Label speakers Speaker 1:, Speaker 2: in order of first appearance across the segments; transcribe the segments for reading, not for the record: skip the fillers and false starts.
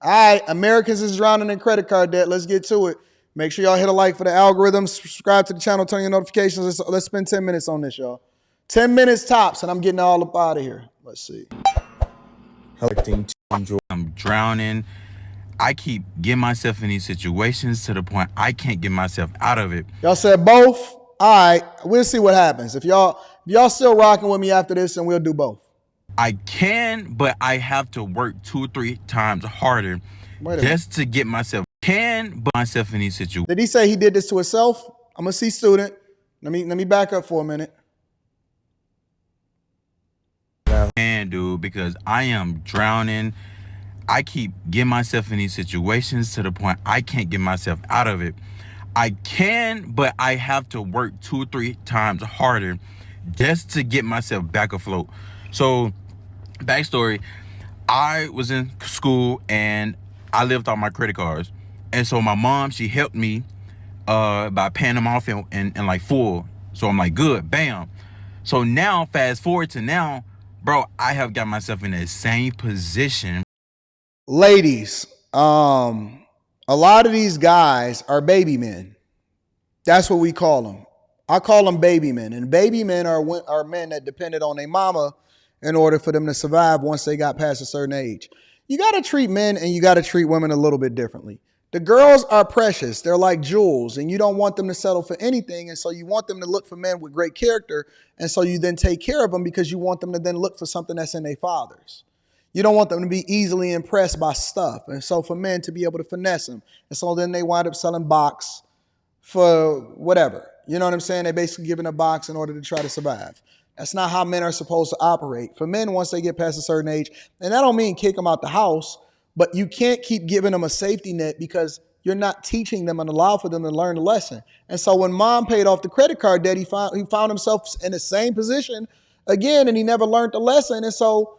Speaker 1: All right, Americans is drowning in credit card debt. Let's get to it. Make sure y'all hit a like for the algorithm. Subscribe to the channel. Turn your notifications. Let's spend 10 minutes on this, y'all. 10 minutes tops, and I'm getting all up out of here. Let's see.
Speaker 2: I'm drowning. I keep getting myself in these situations to the point I can't get myself out of it.
Speaker 1: Y'all said both? All right, we'll see what happens. If y'all still rocking with me after this, then we'll do both.
Speaker 2: I can, but I have to work 2 or 3 times harder just to get myself in these situations.
Speaker 1: Did he say he did this to himself? I'm a C student. Let me back up for a minute.
Speaker 2: And dude, because I am drowning. I keep getting myself in these situations to the point I can't get myself out of it. I can, but I have to work 2 or 3 times harder just to get myself back afloat. So, backstory, I was in school and I lived on my credit cards. And so my mom, she helped me by paying them off in like full. So I'm like, good, bam. So now, fast forward to now, bro, I have got myself in the same position.
Speaker 1: Ladies, a lot of these guys are baby men. That's what we call them. I call them baby men. And baby men are men that depended on their mama in order for them to survive once they got past a certain age. You got to treat men and you got to treat women a little bit differently. The girls are precious. They're like jewels, and you don't want them to settle for anything. And so you want them to look for men with great character. And so you then take care of them because you want them to then look for something that's in their fathers. You don't want them to be easily impressed by stuff. And so for men to be able to finesse them. And so then they wind up selling box for whatever. You know what I'm saying? They're basically giving a box in order to try to survive. That's not how men are supposed to operate. For men, once they get past a certain age, and that don't mean kick them out the house, but you can't keep giving them a safety net because you're not teaching them and allow for them to learn a lesson. And so when mom paid off the credit card debt, he found himself in the same position again, and he never learned the lesson. And so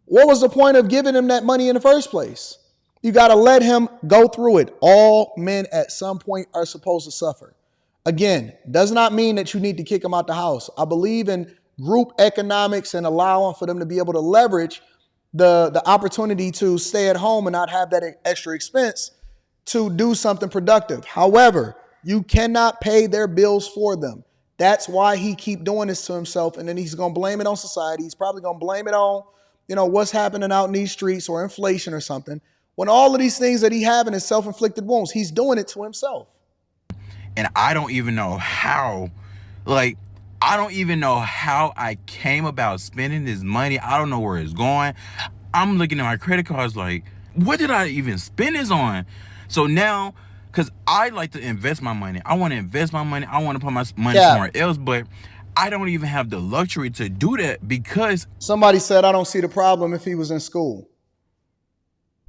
Speaker 1: what was the point of giving him that money in the first place? You got to let him go through it. All men at some point are supposed to suffer. Again, does not mean that you need to kick them out the house. I believe in group economics and allowing for them to be able to leverage the opportunity to stay at home and not have that extra expense to do something productive. However, you cannot pay their bills for them. That's why he keep doing this to himself, and then he's going to blame it on society. He's probably going to blame it on what's happening out in these streets or inflation or something. When all of these things that he having is self-inflicted wounds, he's doing it to himself.
Speaker 2: And I don't even know how, I came about spending this money. I don't know where it's going. I'm looking at my credit cards like, what did I even spend this on? So now, because I like to invest my money. I want to invest my money. I want to put my money somewhere else, but I don't even have the luxury to do that because
Speaker 1: somebody said, I don't see the problem if he was in school.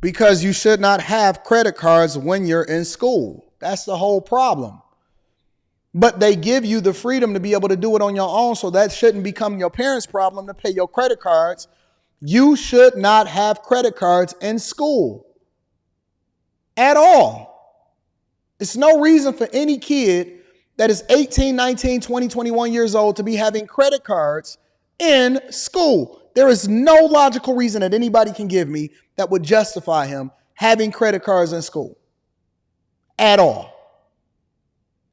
Speaker 1: Because you should not have credit cards when you're in school. That's the whole problem. But they give you the freedom to be able to do it on your own. So that shouldn't become your parents' problem to pay your credit cards. You should not have credit cards in school at all. It's no reason for any kid that is 18, 19, 20, 21 years old to be having credit cards in school. There is no logical reason that anybody can give me that would justify him having credit cards in school at all.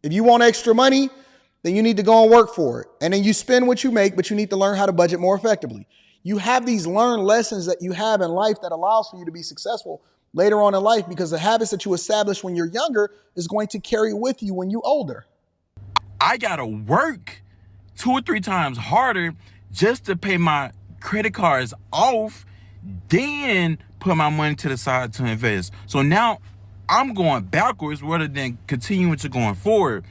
Speaker 1: If you want extra money, then you need to go and work for it. And then you spend what you make, but you need to learn how to budget more effectively. You have these learned lessons that you have in life that allows for you to be successful later on in life because the habits that you establish when you're younger is going to carry with you when you're older.
Speaker 2: I got to work 2 or 3 times harder just to pay my credit cards off, then put my money to the side to invest. So now I'm going backwards rather than continuing to going forward.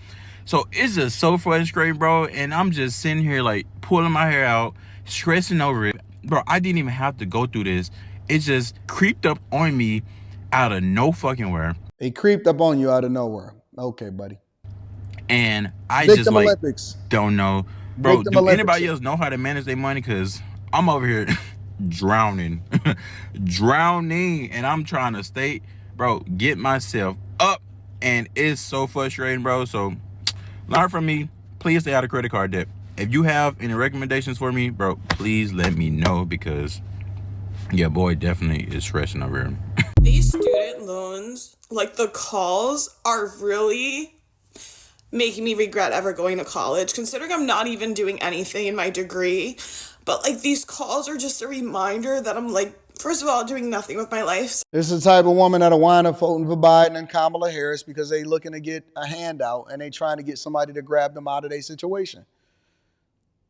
Speaker 2: So it's just so frustrating, bro. And I'm just sitting here like pulling my hair out, stressing over it. Bro, I didn't even have to go through this. It just creeped up on me out of no fucking where.
Speaker 1: It creeped up on you out of nowhere. Okay, buddy.
Speaker 2: And I
Speaker 1: Victim
Speaker 2: just like
Speaker 1: Olympics.
Speaker 2: Don't know. Bro,
Speaker 1: Victim
Speaker 2: do
Speaker 1: Olympics.
Speaker 2: Anybody else know how to manage their money? Because I'm over here drowning. Drowning. And I'm trying to stay, bro, get myself up. And it's so frustrating, bro. So learn from me. Please stay out of credit card debt. If you have any recommendations for me, bro, please let me know because, yeah, boy, definitely is stressing over here.
Speaker 3: These student loans, like the calls, are really making me regret ever going to college, considering I'm not even doing anything in my degree. But like these calls are just a reminder that I'm like, first of all, doing nothing with my life.
Speaker 1: This is the type of woman that'll wind up voting for Biden and Kamala Harris because they looking to get a handout and they trying to get somebody to grab them out of their situation.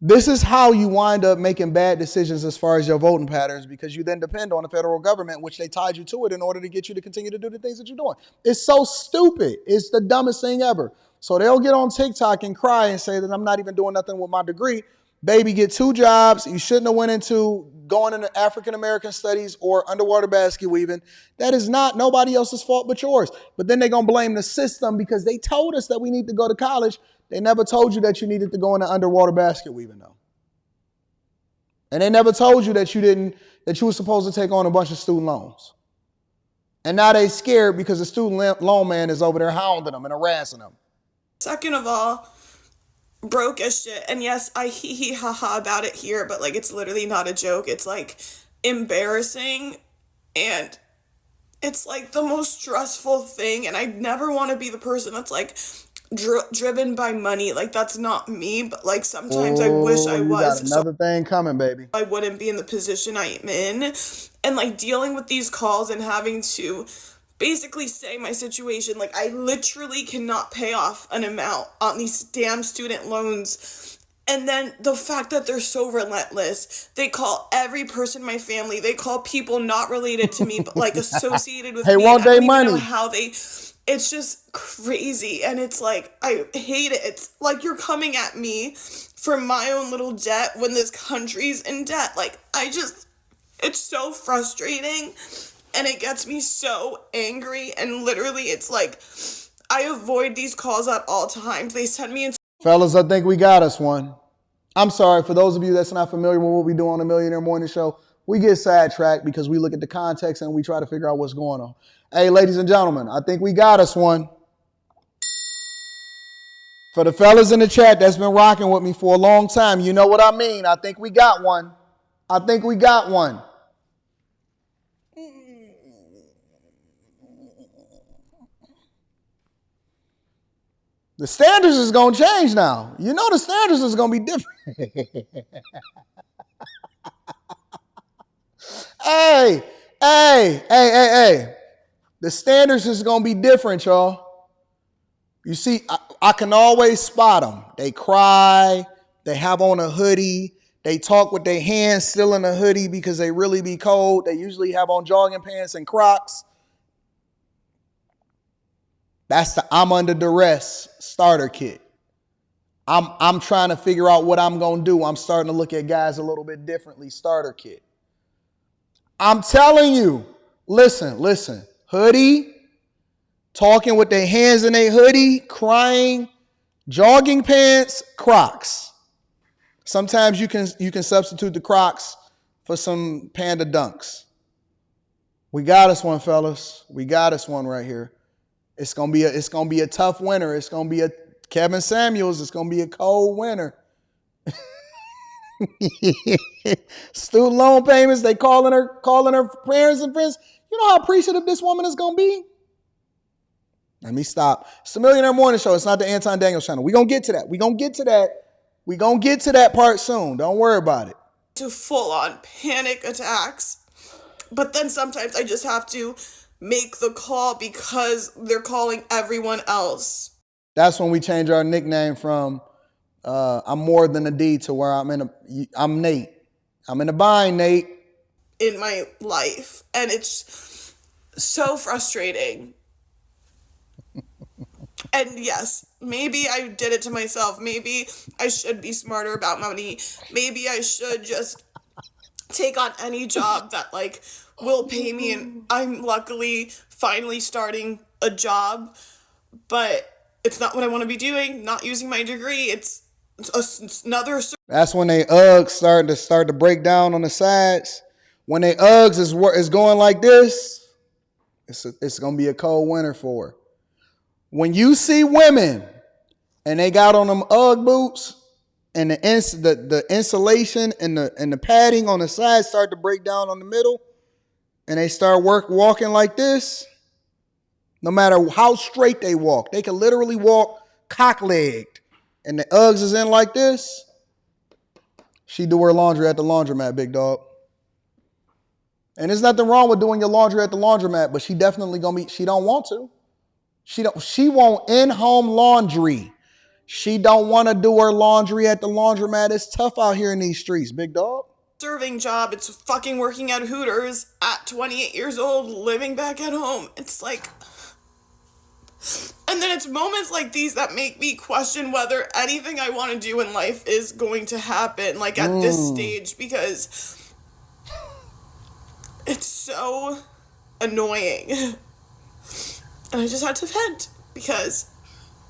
Speaker 1: This is how you wind up making bad decisions as far as your voting patterns, because you then depend on the federal government, which they tied you to it in order to get you to continue to do the things that you're doing. It's so stupid. It's the dumbest thing ever. So they'll get on TikTok and cry and say that I'm not even doing nothing with my degree. Baby, get 2 jobs. You shouldn't have went into going into African-American studies or underwater basket weaving. That is not nobody else's fault but yours. But then they're going to blame the system because they told us that we need to go to college. They never told you that you needed to go into underwater basket weaving, though. And they never told you that you were supposed to take on a bunch of student loans. And now they scared because the student loan man is over there hounding them and harassing them.
Speaker 3: Second of all, broke as shit. And yes, I hee ha about it here, but like it's literally not a joke. It's like embarrassing, and it's like the most stressful thing. And I never want to be the person that's like driven by money. Like that's not me, but like sometimes I wish I was.
Speaker 1: You got another thing coming, baby.
Speaker 3: I wouldn't be in the position I am in. And like dealing with these calls and having to basically say my situation, like I literally cannot pay off an amount on these damn student loans. And then the fact that they're so relentless, they call every person in my family, they call people not related to me, but like associated with
Speaker 1: hey,
Speaker 3: me.
Speaker 1: want
Speaker 3: I
Speaker 1: they
Speaker 3: don't
Speaker 1: money?
Speaker 3: even know how they, it's just crazy. And it's like, I hate it. It's like you're coming at me for my own little debt when this country's in debt. Like it's so frustrating. And it gets me so angry, and literally it's like I avoid these calls at all times. They send me into...
Speaker 1: Fellas, I think we got us one. I'm sorry, for those of you that's not familiar with what we do on the Millionaire Morning Show, we get sidetracked because we look at the context and we try to figure out what's going on. Hey, ladies and gentlemen, I think we got us one. For the fellas in the chat that's been rocking with me for a long time, you know what I mean. I think we got one. I think we got one. The standards is going to change now. You know the standards is going to be different. Hey. The standards is going to be different, y'all. You see, I can always spot them. They cry. They have on a hoodie. They talk with their hands still in the hoodie because they really be cold. They usually have on jogging pants and Crocs. That's the I'm under duress starter kit. I'm trying to figure out what I'm going to do. I'm starting to look at guys a little bit differently starter kit. I'm telling you, listen, hoodie, talking with their hands in their hoodie, crying, jogging pants, Crocs. Sometimes you can substitute the Crocs for some Panda Dunks. We got us one, fellas. We got us one right here. It's gonna be a tough winter. It's gonna be a Kevin Samuels. It's gonna be a cold winter. Student loan payments. They calling her parents and friends. You know how appreciative this woman is gonna be. Let me stop. It's the Millionaire Morning Show. It's not the Anton Daniels channel. We gonna get to that. We gonna get to that part soon. Don't worry about it.
Speaker 3: To full on panic attacks, but then sometimes I just have to make the call because they're calling everyone else.
Speaker 1: That's when we change our nickname from I'm more than a D to where I'm Nate. I'm in a bind, Nate.
Speaker 3: In my life. And it's so frustrating. And yes, maybe I did it to myself. Maybe I should be smarter about money. Maybe I should just take on any job that like will pay me, and I'm luckily finally starting a job, but it's not what I want to be doing. Not using my degree. It's another.
Speaker 1: That's when they Uggs start to break down on the sides. When they Uggs is going like this, it's gonna be a cold winter for her. When you see women and they got on them Ugg boots, and the insulation and the padding on the side start to break down on the middle, and they start walking like this, no matter how straight they walk, they can literally walk cock-legged, and the Uggs is in like this, she do her laundry at the laundromat, big dog. And there's nothing wrong with doing your laundry at the laundromat, but she definitely she don't want to. She want in-home laundry. She don't want to do her laundry at the laundromat. It's tough out here in these streets, big dog.
Speaker 3: Serving job. It's fucking working at Hooters at 28 years old, living back at home. It's like... And then it's moments like these that make me question whether anything I want to do in life is going to happen, like at this stage, because it's so annoying. And I just had to vent because...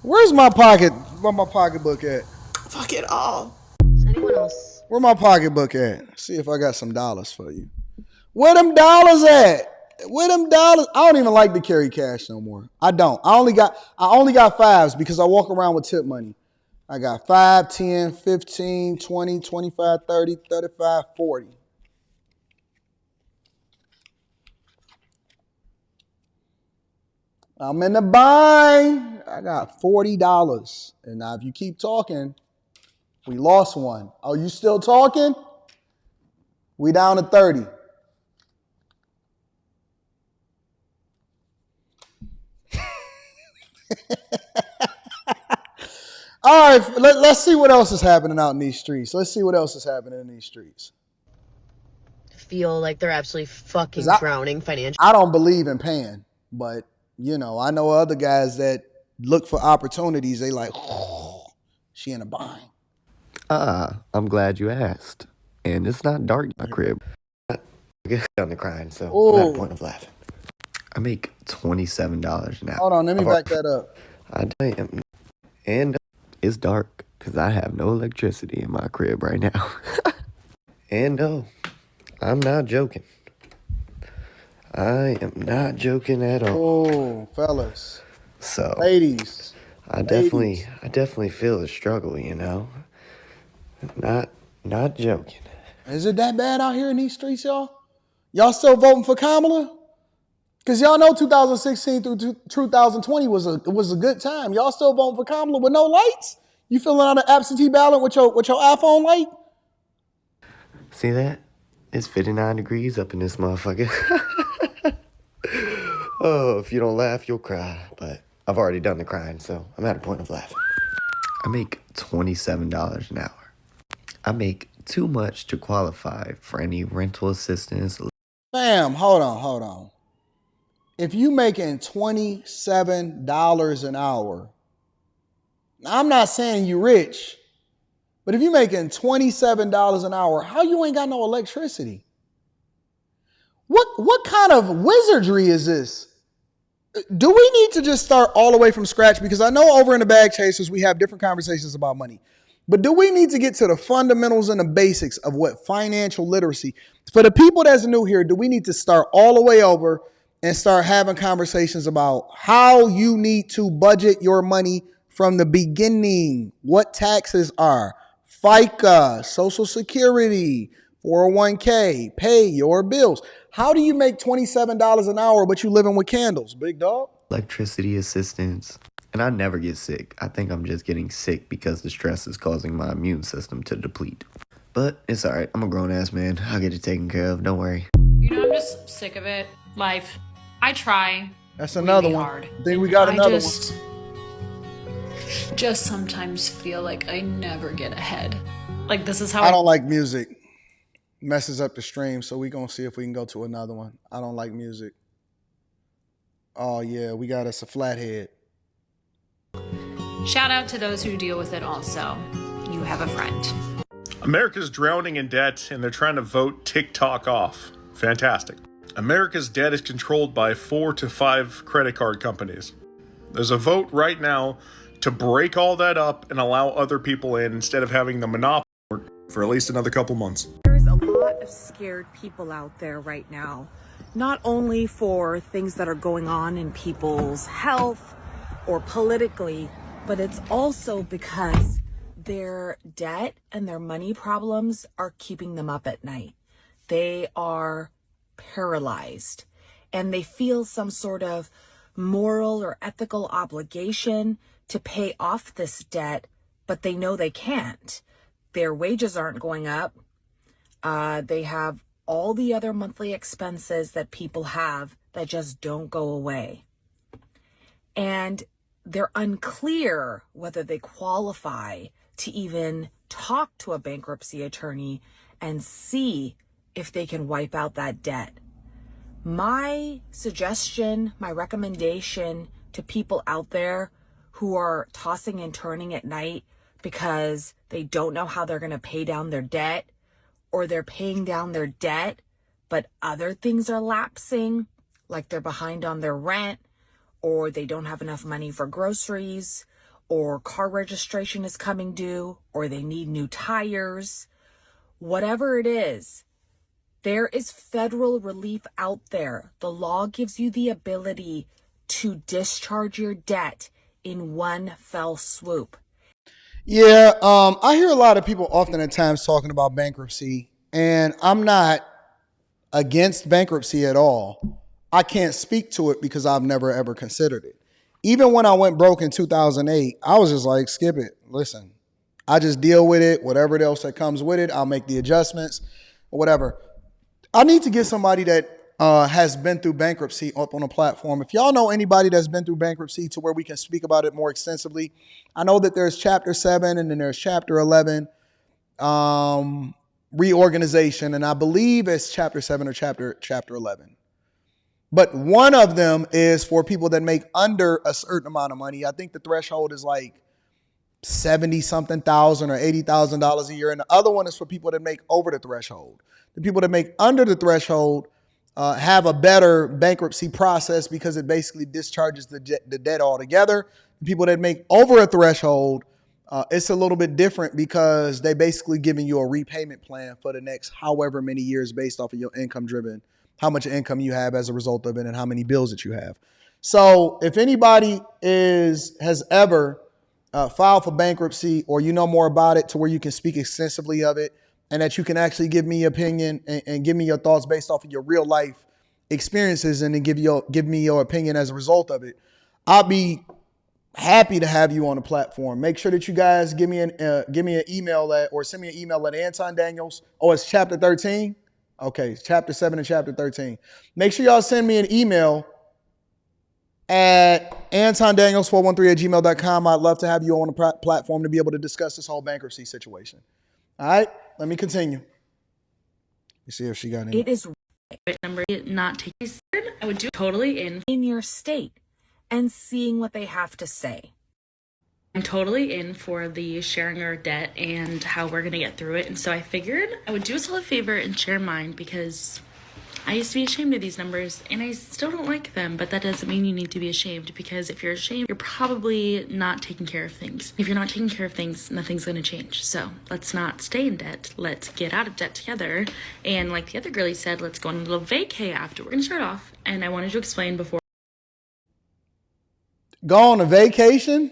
Speaker 1: Where's my pocketbook at?
Speaker 3: Fuck it all.
Speaker 4: Is anyone else?
Speaker 1: Where my pocketbook at? See if I got some dollars for you. Where them dollars at? Where them dollars? I don't even like to carry cash no more. I don't. I only got fives because I walk around with tip money. I got 5, 10, 15, 20, 25, 30, 35, 40. I'm in the bind. I got $40. And now if you keep talking, we lost one. Oh, you still talking? We down to 30. All right, let's see what else is happening out in these streets. Let's see what else is happening in these streets.
Speaker 4: Feel like they're absolutely fucking drowning financially.
Speaker 1: I don't believe in paying, but, you know, I know other guys that look for opportunities. They like, oh, she in a bind.
Speaker 5: I'm glad you asked. And it's not dark in my crib. I get done the crying, so I'm at a point of laughing. I make $27 an hour.
Speaker 1: Hold on, let me back that up.
Speaker 5: I am. And it's dark because I have no electricity in my crib right now. And no, I'm not joking. I am not joking at all.
Speaker 1: Oh, fellas.
Speaker 5: So,
Speaker 1: ladies.
Speaker 5: I definitely feel the struggle, you know. Not joking.
Speaker 1: Is it that bad out here in these streets, y'all? Y'all still voting for Kamala? Because y'all know 2016 through 2020 was a good time. Y'all still voting for Kamala with no lights? You filling out an absentee ballot with your iPhone light?
Speaker 5: See that? It's 59 degrees up in this motherfucker. Oh, if you don't laugh, you'll cry. But I've already done the crying, so I'm at a point of laughing. I make $27 an hour. I make too much to qualify for any rental assistance.
Speaker 1: Fam, hold on. If you making $27 an hour, I'm not saying you rich, but if you making $27 an hour, how you ain't got no electricity? What kind of wizardry is this? Do we need to just start all the way from scratch? Because I know over in the Bag Chasers, we have different conversations about money. But do we need to get to the fundamentals and the basics of what financial literacy? For the people that's new here, do we need to start all the way over and start having conversations about how you need to budget your money from the beginning? What taxes are? FICA, Social Security, 401k, pay your bills. How do you make $27 an hour, but you living with candles, big dog?
Speaker 5: Electricity assistance. And I never get sick. I think I'm just getting sick because the stress is causing my immune system to deplete. But it's all right. I'm a grown-ass man. I'll get it taken care of. Don't worry.
Speaker 6: You know, I'm just sick of it. Life. I try.
Speaker 1: That's another
Speaker 6: really
Speaker 1: one.
Speaker 6: Hard.
Speaker 1: I think we got another one.
Speaker 6: Just sometimes feel like I never get ahead. Like this is how
Speaker 1: I don't like music. Messes up the stream, so we gonna see if we can go to another one. I don't like music. Oh yeah, we got us a flathead.
Speaker 6: Shout out to those who deal with it also. You have a friend.
Speaker 7: America's drowning in debt and they're trying to vote TikTok off. Fantastic. America's debt is controlled by 4 to 5 credit card companies. There's a vote right now to break all that up and allow other people in instead of having the monopoly for at least another couple months.
Speaker 8: There's a lot of scared people out there right now, not only for things that are going on in people's health or politically, but it's also because their debt and their money problems are keeping them up at night. They are paralyzed and they feel some sort of moral or ethical obligation to pay off this debt, but they know they can't. Their wages aren't going up. They have all the other monthly expenses that people have that just don't go away. And they're unclear whether they qualify to even talk to a bankruptcy attorney and see if they can wipe out that debt. My suggestion, my recommendation to people out there who are tossing and turning at night because they don't know how they're going to pay down their debt, or they're paying down their debt, but other things are lapsing, like they're behind on their rent, or they don't have enough money for groceries, or car registration is coming due, or they need new tires. Whatever it is, there is federal relief out there. The law gives you the ability to discharge your debt in one fell swoop.
Speaker 1: Yeah, I hear a lot of people often at times talking about bankruptcy, and I'm not against bankruptcy at all. I can't speak to it because I've never ever considered it. Even when I went broke in 2008, I was just like, skip it. Listen, I just deal with it. Whatever else that comes with it, I'll make the adjustments or whatever. I need to get somebody that has been through bankruptcy up on a platform. If y'all know anybody that's been through bankruptcy to where we can speak about it more extensively, I know that there's chapter 7 and then there's chapter 11, reorganization. And I believe it's chapter 7 or chapter 11. But one of them is for people that make under a certain amount of money. I think the threshold is like 70 something thousand or $80,000 a year. And the other one is for people that make over the threshold. The people that make under the threshold have a better bankruptcy process because it basically discharges the debt altogether. The people that make over a threshold, it's a little bit different because they basically giving you a repayment plan for the next however many years based off of your income driven, how much income you have as a result of it and how many bills that you have. So if anybody has ever filed for bankruptcy, or you know more about it to where you can speak extensively of it, and that you can actually give me your opinion and give me your thoughts based off of your real life experiences, and then give me your opinion as a result of it, I'll be happy to have you on the platform. Make sure that you guys give me an email or send me an email at Anton Daniels. Oh, it's chapter 13. Okay, it's chapter 7 and chapter 13. Make sure y'all send me an email at AntonDaniels413@gmail.com. I'd love to have you on the platform to be able to discuss this whole bankruptcy situation. All right, let me continue. Let's see if she got any.
Speaker 9: It is number not taking. I would do totally in
Speaker 8: your state and seeing what they have to say.
Speaker 9: I'm totally in for the sharing our debt and how we're gonna get through it. And so I figured I would do us all a favor and share mine, because I used to be ashamed of these numbers and I still don't like them, but that doesn't mean you need to be ashamed, because if you're ashamed, you're probably not taking care of things. If you're not taking care of things, nothing's gonna change. So let's not stay in debt. Let's get out of debt together. And like the other girlie said, let's go on a little vacay after. We're gonna start off. And I wanted to explain before.
Speaker 1: Go on a vacation?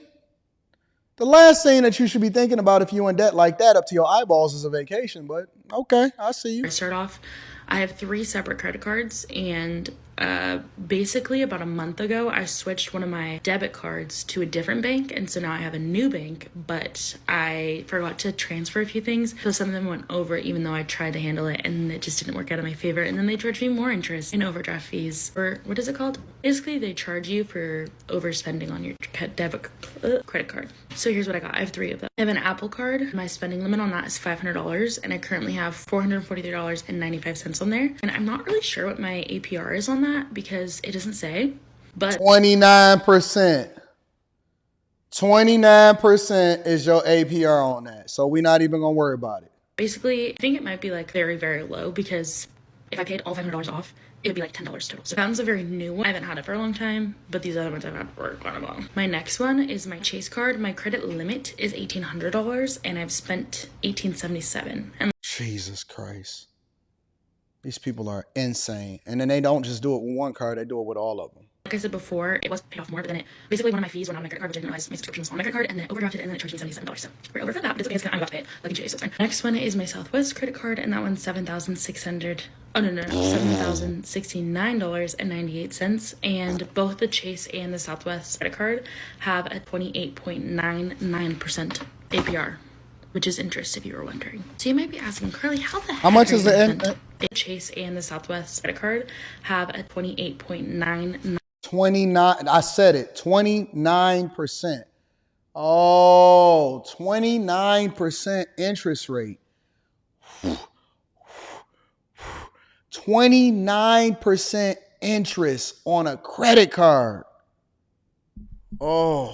Speaker 1: The last thing that you should be thinking about if you're in debt like that up to your eyeballs is a vacation, but okay, I see you.
Speaker 9: I start off, I have 3 separate credit cards, and basically about a month ago, I switched one of my debit cards to a different bank, and so now I have a new bank, but I forgot to transfer a few things, so some of them went over even though I tried to handle it, and it just didn't work out in my favor, and then they charged me more interest and overdraft fees, or what is it called? Basically, they charge you for overspending on your credit card. So here's what I got. I have 3 of them. I have an Apple card. My spending limit on that is $500, and I currently have $443.95 on there, and I'm not really sure what my APR is on that because it doesn't say, but
Speaker 1: 29%. 29% is your APR on that, so we're not even gonna worry about it.
Speaker 9: Basically, I think it might be like very, very low, because if I paid all $500 off, it would be like $10 total. So that one's a very new one. I haven't had it for a long time, but these other ones I've had for quite a while. My next one is my Chase card. My credit limit is $1,800, and I've spent $1,877. And
Speaker 1: Jesus Christ. These people are insane. And then they don't just do it with one card, they do it with all of them.
Speaker 9: like I said before, it was paid off more, but then it basically one of my fees went on my credit card, which I didn't realize my subscription was on my credit card, and then it overdrafted, and then it charged me $77. So we're over for that, but it's okay, I'm about to pay it like in Chase, so it's fine. Next one is my Southwest credit card, and that one's $7,600. Oh, no, $7,069.98. And both the Chase and the Southwest credit card have a 28.99% APR, which is interest if you were wondering. So you might be asking, Carly, how the heck
Speaker 1: much
Speaker 9: are
Speaker 1: is
Speaker 9: you
Speaker 1: the
Speaker 9: gonna
Speaker 1: end?
Speaker 9: spend? The Chase and the Southwest credit card have a 28.99.
Speaker 1: 29. I said it. 29%. Oh, 29% interest rate. 29% interest on a credit card. Oh,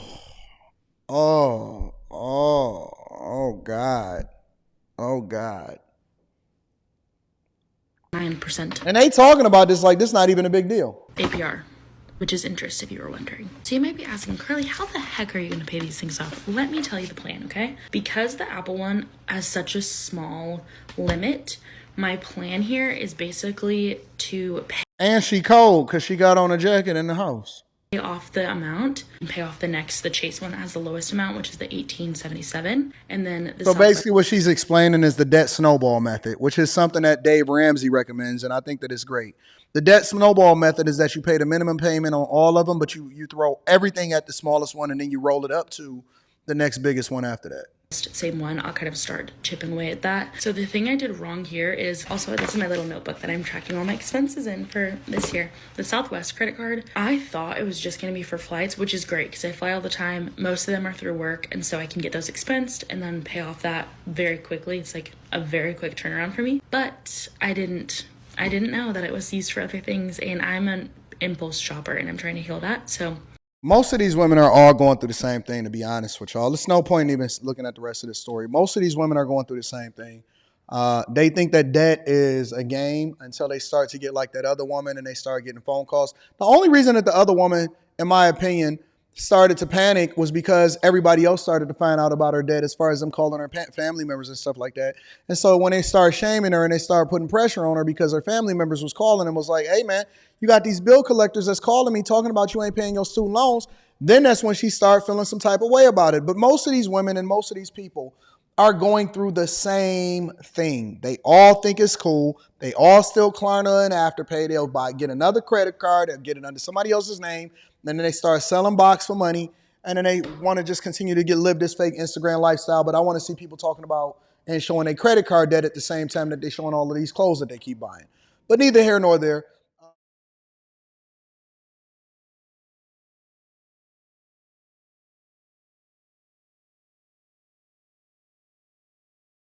Speaker 1: oh, God. Oh, God.
Speaker 9: 9%.
Speaker 1: And they talking about this like this not even a big deal.
Speaker 9: APR, which is interest if you were wondering. So you might be asking, Carly, how the heck are you going to pay these things off? Let me tell you the plan, okay? Because the Apple one has such a small limit, my plan here is basically to
Speaker 1: And she cold because she got on a jacket in the house.
Speaker 9: pay off the amount and pay off the Chase one that has the lowest amount, which is the $1,877, and then the
Speaker 1: So basically what she's explaining is the debt snowball method, which is something that Dave Ramsey recommends, and I think that it's great. The debt snowball method is that you pay the minimum payment on all of them, but you throw everything at the smallest one, and then you roll it up to the next biggest one after that.
Speaker 9: same one, I'll kind of start chipping away at that. So the thing I did wrong here is also, this is my little notebook that I'm tracking all my expenses in for this year. The Southwest credit card, I thought it was just going to be for flights, which is great because I fly all the time. Most of them are through work, and so I can get those expensed and then pay off that very quickly. It's like a very quick turnaround for me. But I didn't know that it was used for other things, and I'm an impulse shopper and I'm trying to heal that. So
Speaker 1: most of these women are all going through the same thing, to be honest with y'all. There's no point in even looking at the rest of this story. Most of these women are going through the same thing. They think that debt is a game until they start to get like that other woman and they start getting phone calls. The only reason that the other woman, in my opinion, started to panic was because everybody else started to find out about her debt as far as them calling her family members and stuff like that. And so when they start shaming her and they start putting pressure on her because her family members was calling and was like, hey, man, you got these bill collectors that's calling me talking about you ain't paying your student loans. Then that's when she started feeling some type of way about it. But most of these women and most of these people are going through the same thing. They all think it's cool. They all still Klarna and Afterpay. They'll get another credit card. They'll get it under somebody else's name. And then they start selling box for money. And then they want to just continue to live this fake Instagram lifestyle. But I want to see people talking about and showing a credit card debt at the same time that they're showing all of these clothes that they keep buying. But neither here nor there.